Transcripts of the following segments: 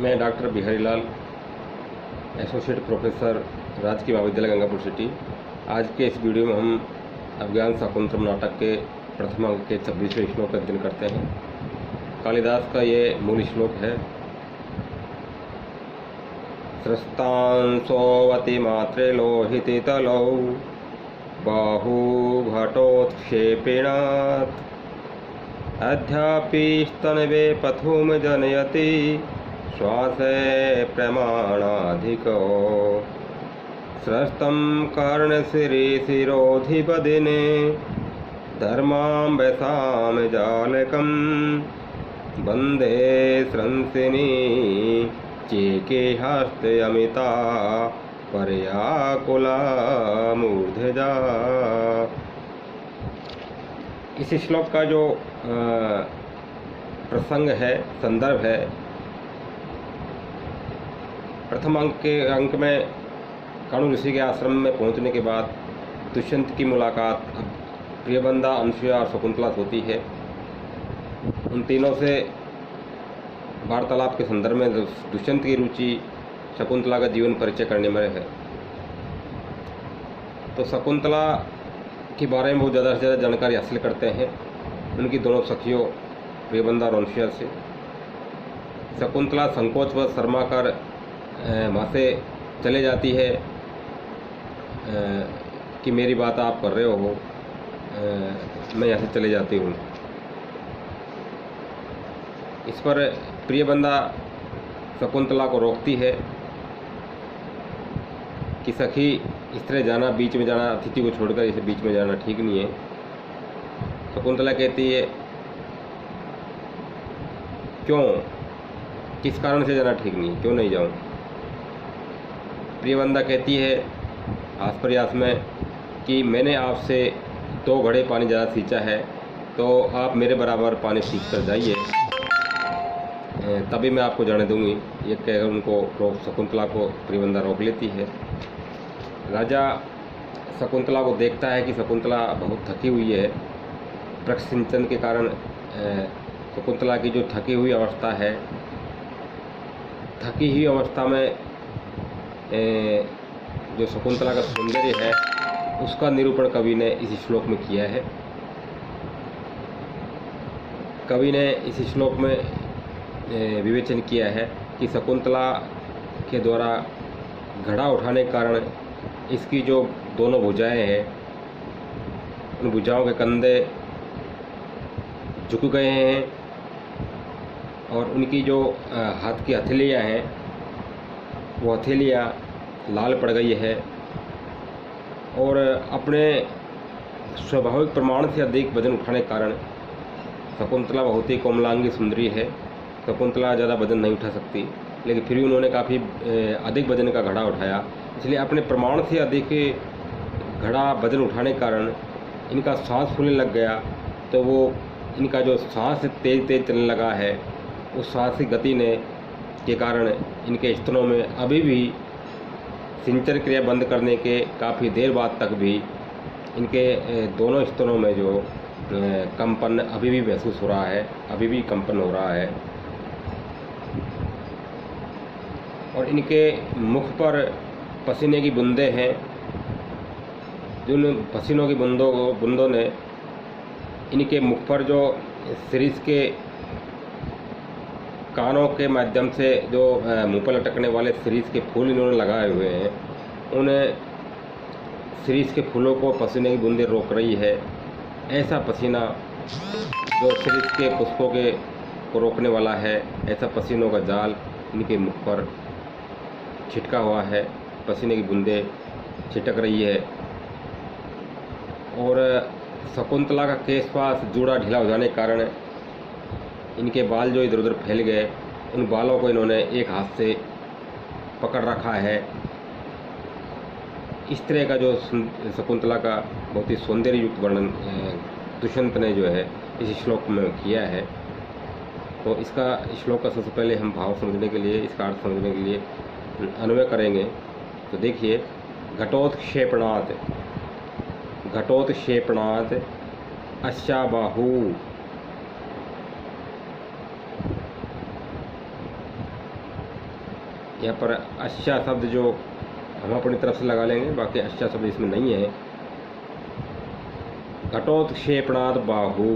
मैं डॉक्टर बिहारी लाल, associate professor, राजकीय महाविद्यालय गंगापुर सिटी। आज के इस वीडियो में हम अभिज्ञान शाकुंतलम नाटक के प्रथम अंक के 26वें श्लोक का अध्ययन करते हैं। कालिदास का ये मूल श्लोक है। स्रस्तांसोऽवति मात्रे लोहिते तलौ बाहु घटोत्क्षेपेणात् अद्यापि स्तनवे पथुम जनयति श्वासे प्रमाणाधिको स्रस्तं कर्णशिरोधिपदिने धर्माम्बसां जालकं वन्दे स्रंसिनी चेके हस्ते अमिता पर्याकुला मूर्धजा। इस श्लोक का जो प्रसंग है, संदर्भ है, प्रथम अंक में काणु ऋषि के आश्रम में पहुंचने के बाद दुष्यंत की मुलाकात प्रियबंदा, अनसुया और शकुंतला होती है। उन तीनों से वार्तालाप के संदर्भ में दुष्यंत की रुचि शकुंतला का जीवन परिचय करने में है। तो शकुंतला के बारे में बहुत ज़्यादा से ज़्यादा जानकारी हासिल करते हैं उनकी दोनों सखियों प्रियबंदा और अनसुया से। शकुंतला संकोचवश शर्मा कर वहाँ से चले जाती है कि मेरी बात आप कर रहे हो, मैं यहाँ से चले जाती हूँ। इस पर प्रियबंदा शकुंतला को रोकती है कि सखी, इस तरह जाना, बीच में जाना, अतिथि को छोड़कर इसे बीच में जाना ठीक नहीं है। शकुंतला कहती है, क्यों, किस कारण से जाना ठीक नहीं, क्यों नहीं जाऊँ? प्रियबंदा कहती है आस प्रयास में कि मैंने आपसे 2 घड़े पानी ज़्यादा सींचा है, तो आप मेरे बराबर पानी सींच कर जाइए, तभी मैं आपको जाने दूंगी। ये कहकर उनको शकुंतला को प्रियबंदा रोक लेती है। राजा शकुंतला को देखता है कि शकुंतला बहुत थकी हुई है। वृक्ष सिंचन के कारण शकुंतला की जो थकी हुई अवस्था है, थकी हुई अवस्था में जो शकुंतला का सौंदर्य है उसका निरूपण कवि ने इस श्लोक में किया है। कवि ने इस श्लोक में विवेचन किया है कि शकुंतला के द्वारा घड़ा उठाने के कारण इसकी जो दोनों भुजाएं हैं, उन भुजाओं के कंधे झुक गए हैं और उनकी जो हाथ की हथेलियाँ हैं वो हथेलियाँ लाल पड़ गई है और अपने स्वाभाविक प्रमाण से अधिक वजन उठाने के कारण शकुंतला बहुत ही कोमलांगी सुंदरी है। शकुंतला ज़्यादा वजन नहीं उठा सकती, लेकिन फिर भी उन्होंने काफ़ी अधिक वजन का घड़ा उठाया। इसलिए अपने प्रमाण से अधिक घड़ा वजन उठाने के कारण इनका सांस फूलने लग गया। तो वो इनका जो सांस तेज़ चलने लगा है, उस सांस की गति ने के कारण इनके स्तनों में अभी भी सिंचन क्रिया बंद करने के काफ़ी देर बाद तक भी इनके दोनों स्तनों में जो कंपन अभी भी महसूस हो रहा है, अभी भी कंपन हो रहा है। और इनके मुख पर पसीने की बूंदें हैं। जिन पसीनों की बूंदों ने इनके मुख पर जो शिरीष के कानों के माध्यम से जो मुंह पर लटकने वाले शिरीष के फूल इन्होंने लगाए हुए हैं, उन्हें शिरीष के फूलों को पसीने की बूंदें रोक रही है। ऐसा पसीना जो शिरीष के पुष्पों को रोकने वाला है, ऐसा पसीनों का जाल इनके मुख पर छिटका हुआ है। पसीने की बूंदें छिटक रही है और शकुंतला का केशपाश जूड़ा ढीला हो जाने के कारण इनके बाल जो इधर उधर फैल गए, उन बालों को इन्होंने एक हाथ से पकड़ रखा है। इस तरह का जो शकुंतला का बहुत ही सौंदर्य युक्त वर्णन दुष्यंत ने जो है इस श्लोक में किया है। तो इसका श्लोक का सबसे पहले हम भाव समझने के लिए, इसका अर्थ समझने के लिए अन्वय करेंगे। तो देखिए, घटोत्क्षेपणात्, घटोत्क्षेपणात् अश्चाबाहु, यहाँ पर अच्छा शब्द जो हम अपनी तरफ से लगा लेंगे, बाकी अच्छा शब्द इसमें नहीं है। घटोत्क्षेपणात् बाहु,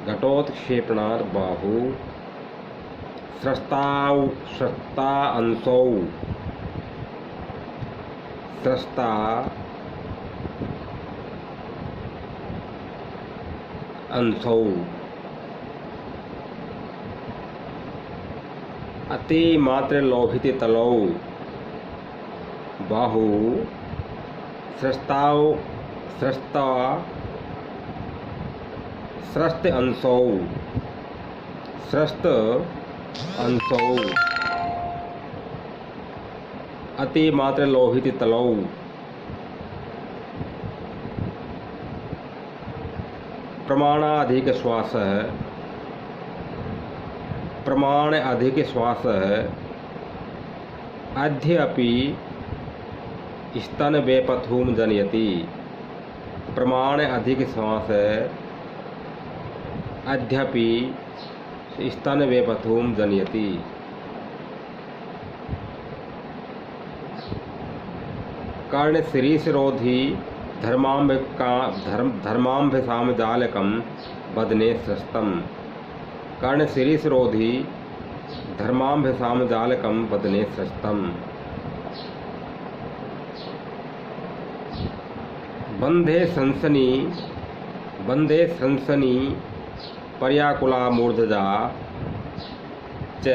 घटोत्क्षेपणात् बाहु, स्रस्ताउ स्रस्ता अंशौ, स्रस्ता अंशौ, अतिमात्र लोहित तलौ, बाहु, स्रस्ताउ स्रस्ता स्रस्त अंशौ, स्रस्त अंशौ, अतिमात्र लोहित तलौ, प्रमाणाधिक श्वास, प्रमाण अधिक श्वास, अद्यपि स्तन वेपथुं जनयति, प्रमाण अधिक श्वास, अद्यपि स्तन वेपथुं जनयति। कर्ण शिरीषरोधी धर्माम्भ सामजालकं बदने स्रस्तम, कर्ण शिरीषरोधी धर्माम्भ सामजालकं बदने स्रस्तम। बंधे सनसनी पर्याकुला मूर्धजा च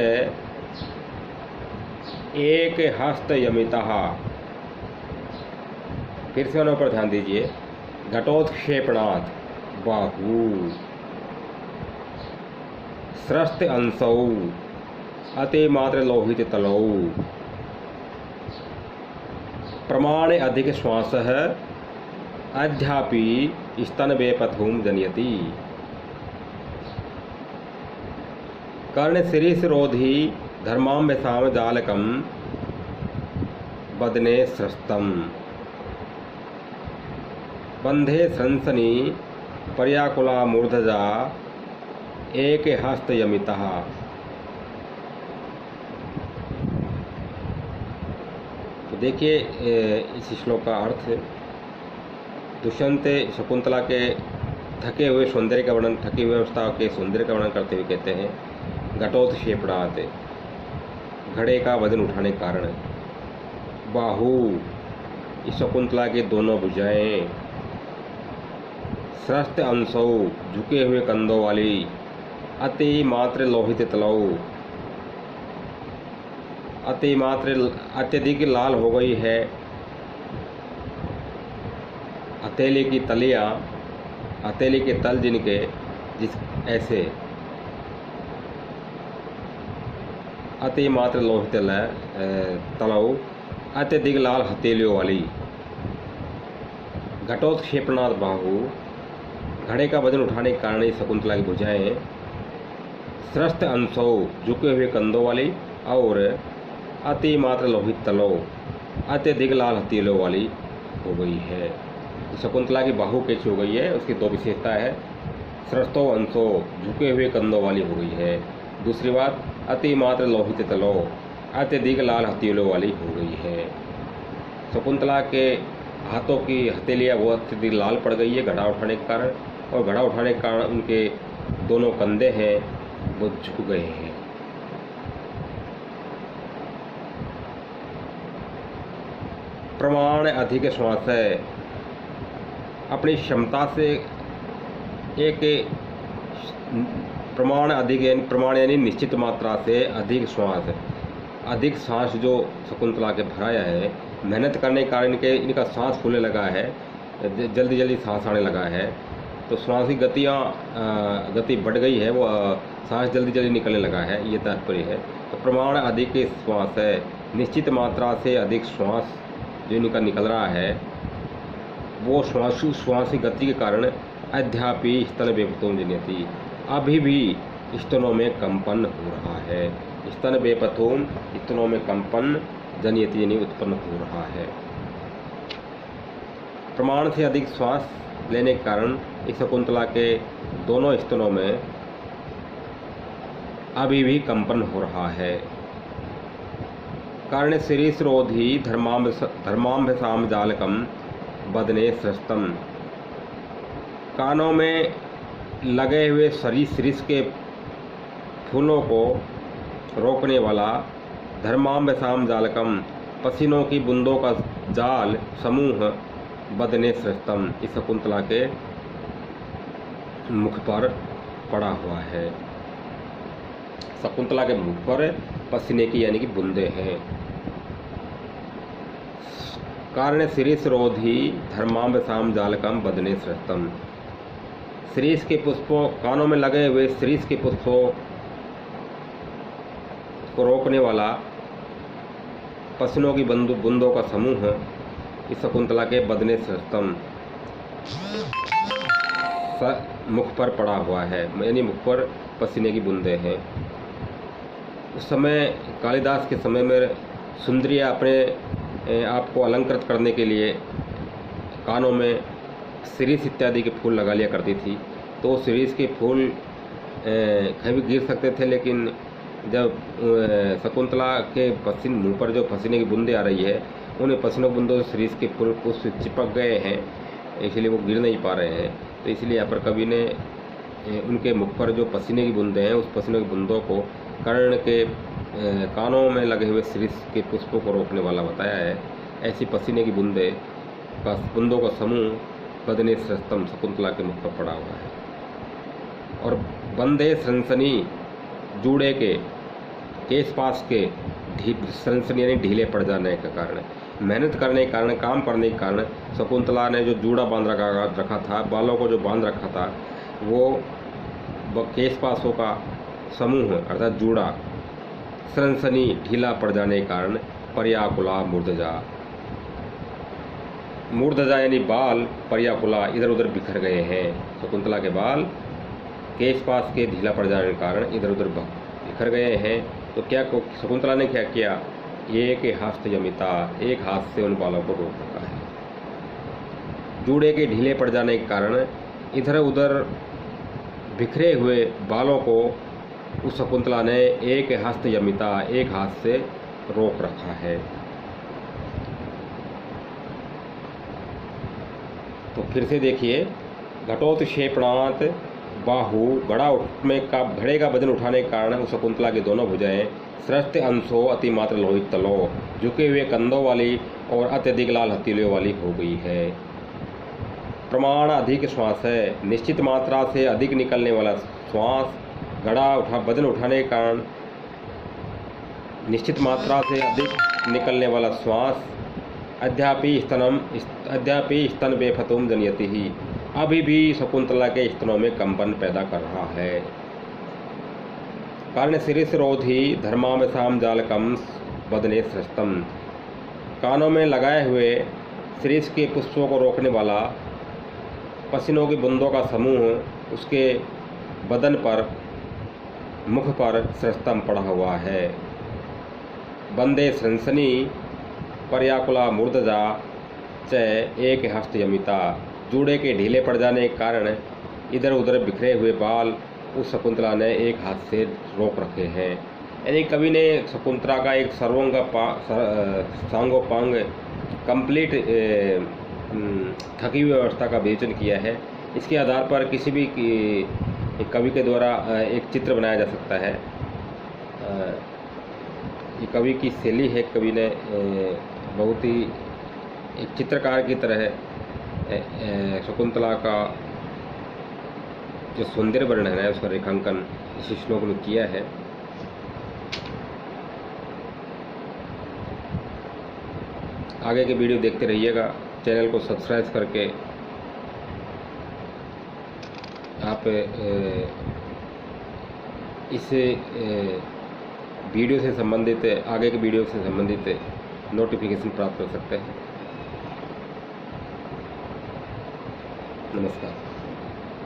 एक हस्त यमितः। फिर से उन्होंने पर ध्यान दीजिए। घटोत्क्षेपणात् बाहु, स्रस्त अंशौ, अतिमात्र लोहित तलौ, प्रमाण अधिक श्वास, अद्यापि स्तन वेपथुं जनयति। कर्ण शिरीषरोधी धर्माम्भ सामजालकं बदने स्रस्तम। बंधे सनसनी पर्याकुला मूर्धजा एक हस्त यमितः। तो देखिए इस श्लोक का अर्थ, दुष्यंत शकुंतला के थके हुए सौंदर्य का वर्णन, थकी हुई अवस्था के सौंदर्य का वर्णन करते हुए कहते हैं घटोत्क्षेपणात्, घड़े का वजन उठाने के कारण, बाहु इस शकुंतला के दोनों भुजाएं, स्रस्त अंशौ झुके हुए कंधों वाली, अति मात्र लोहित तलौ अत्यधिक लाल हो गई है हथेली की तलियां, हथेली के तल जिनके जिस ऐसे अति मात्र लोहित तलौ अत्यधिक लाल हथेलियों वाली। घटोत्क्षेपणात् बाहु, घड़े का वजन उठाने के कारण शकुंतला की भुजाएं, स्रस्त अंशौ झुके हुए कंधों वाली, और अति मात्र लोहित तलौ अत्यधिक लाल हथेलियों वाली हो गई है। शकुंतला की बाहु कैसी हो गई है, उसकी दो विशेषता है। स्रस्तो अंशो झुके हुए कंधों वाली हो गई है। दूसरी बात, अति मात्र लोहित तलो अत्यधिक लाल हथेलियों वाली हो गई है। शकुंतला के हाथों की हथेलियाँ वो अत्यधिक लाल पड़ गई है घड़ा उठाने के कारण, और घड़ा उठाने के कारण उनके दोनों कंधे हैं वो झुक गए हैं। प्रमाण अधिक श्वास है, अपनी क्षमता से एक प्रमाण अधिक यानी निश्चित मात्रा से अधिक श्वास, अधिक सांस जो शकुंतला के भराया है, मेहनत करने के कारण इनका सांस फूलने लगा है, जल्दी जल्दी सांस आने लगा है, तो श्वास की गति बढ़ गई है, वो सांस जल्दी जल्दी निकलने लगा है, ये तात्पर्य है। तो प्रमाण अधिक श्वास है, निश्चित मात्रा से अधिक श्वास जो इनका निकल रहा है, वो श्वास की गति के कारण अद्यापि स्तन वेपथुं जनयति, अभी भी स्तनों में कंपन हो रहा है। स्तन वेपथुं स्तनों में कंपन जनयति यानी उत्पन्न हो रहा है। प्रमाण से अधिक श्वास लेने के कारण इस शकुंतला के दोनों स्तनों में अभी भी कंपन हो रहा है। कारण श्रीश्रोधी धर्माम्भसाम जालकम बदने सृष्टम। कानों में लगे हुए सरीसृष्ट के फूलों को रोकने वाला धर्माम्भसाम जालकम पसीनों की बूंदों का जाल समूह बदने सृष्टम इस शकुंतला के मुख पर पड़ा हुआ है। शकुंतला के मुख पर पसीने की यानी कि बूंदे हैं। कारण शिरीषरोधी धर्माम्भसाम जालकम बदने सृष्टम। शिरीष के पुष्पों कानों में लगे हुए शिरीष के पुष्पों को रोकने वाला पसीनों की बूंदों का समूह इस शकुंतला के बदने सृष्टम मुख पर पड़ा हुआ है, यानी मुख पर पसीने की बूंदें हैं। उस समय कालिदास के समय में सुंदरियाँ अपने आप को अलंकृत करने के लिए कानों में शिरीष इत्यादि के फूल लगा लिया करती थी। तो शिरीष के फूल कहीं भी गिर सकते थे, लेकिन जब शकुंतला के मुंह पर जो पसीने की बूंदें आ रही है, उन्हें पसीनों की बूंदों से शिरीष के फूल पुष्प चिपक गए हैं, इसलिए वो गिर नहीं पा रहे हैं। तो इसलिए यहाँ पर कवि ने उनके मुख पर जो पसीने की बूंदें हैं, उस पसीने की बूंदों को कर्ण के कानों में लगे हुए शिरीष के पुष्पों को रोकने वाला बताया है। ऐसी पसीने की बूंदों का समूह बदने सृष्टम शकुंतला के मुख पर पड़ा हुआ है। और बंदे सनसनी जूड़े के केस पास के सनसनी यानी ढीले पड़ जाने के कारण, मेहनत करने के कारण, काम करने के कारण शकुंतला ने जो जूड़ा बांध रखा था, बालों को जो बांध रखा था, वो केस पासों का समूह अर्थात जूड़ा सनसनी ढीला पड़ जाने के कारण पर्याकुला मूर्धजा यानी बाल पर्याकुला इधर उधर बिखर गए हैं। शकुंतला के बाल केश पास के ढीला पड़ जाने के कारण इधर उधर बिखर गए हैं। तो क्या शकुंतला ने क्या किया? एक हस्त यमिता, एक हाथ से उन बालों को रोक रखा है। जूड़े के ढीले पड़ जाने के कारण इधर उधर बिखरे हुए बालों को उस शकुंतला ने एक हस्त यमिता, एक हाथ से रोक रखा है। तो फिर से देखिए, घटोत्क्षेपणात् बाहु घड़े का वजन उठाने के कारण उस शकुंतला की दोनों भुजाएं सृष्ट अंशों अतिमात्र लोहित तलों झुके हुए कंधों वाली और अत्यधिक लाल हथेलियों वाली हो गई है। प्रमाण अधिक श्वास है, निश्चित मात्रा से अधिक निकलने वाला श्वास, वजन उठाने के कारण निश्चित मात्रा से अधिक निकलने वाला श्वास, अद्यापि स्तन बेफतुम जनयति ही, अभी भी शकुंतला के स्तनों में कंपन पैदा कर रहा है। कारण शिरीषरोधी धर्माम्भसाम जालकम बदने सृष्टम। कानों में लगाए हुए शिरीष के पुष्पों को रोकने वाला पसीनों की बूंदों का समूह उसके बदन पर, मुख पर सृष्टम पड़ा हुआ है। बंदे सनसनी पर्याकुला मूर्धजा च एक हस्त यमिता। जूड़े के ढीले पड़ जाने के कारण इधर उधर बिखरे हुए बाल उस शकुंतला ने एक हाथ से रोक रखे हैं। यानी कवि ने शकुंतला का एक सांगोपांग कंप्लीट थकी हुई अवस्था का विवेचन किया है। इसके आधार पर किसी भी कवि के द्वारा एक चित्र बनाया जा सकता है। ये कवि की शैली है। कवि ने बहुत ही एक चित्रकार की तरह शकुंतला का जो सौंदर्य वर्णन है उसका रेखांकन इस श्लोक में किया है। आगे के वीडियो देखते रहिएगा। चैनल को सब्सक्राइब करके आप इस वीडियो से संबंधित, आगे के वीडियो से संबंधित नोटिफिकेशन प्राप्त कर सकते हैं। नमस्कार।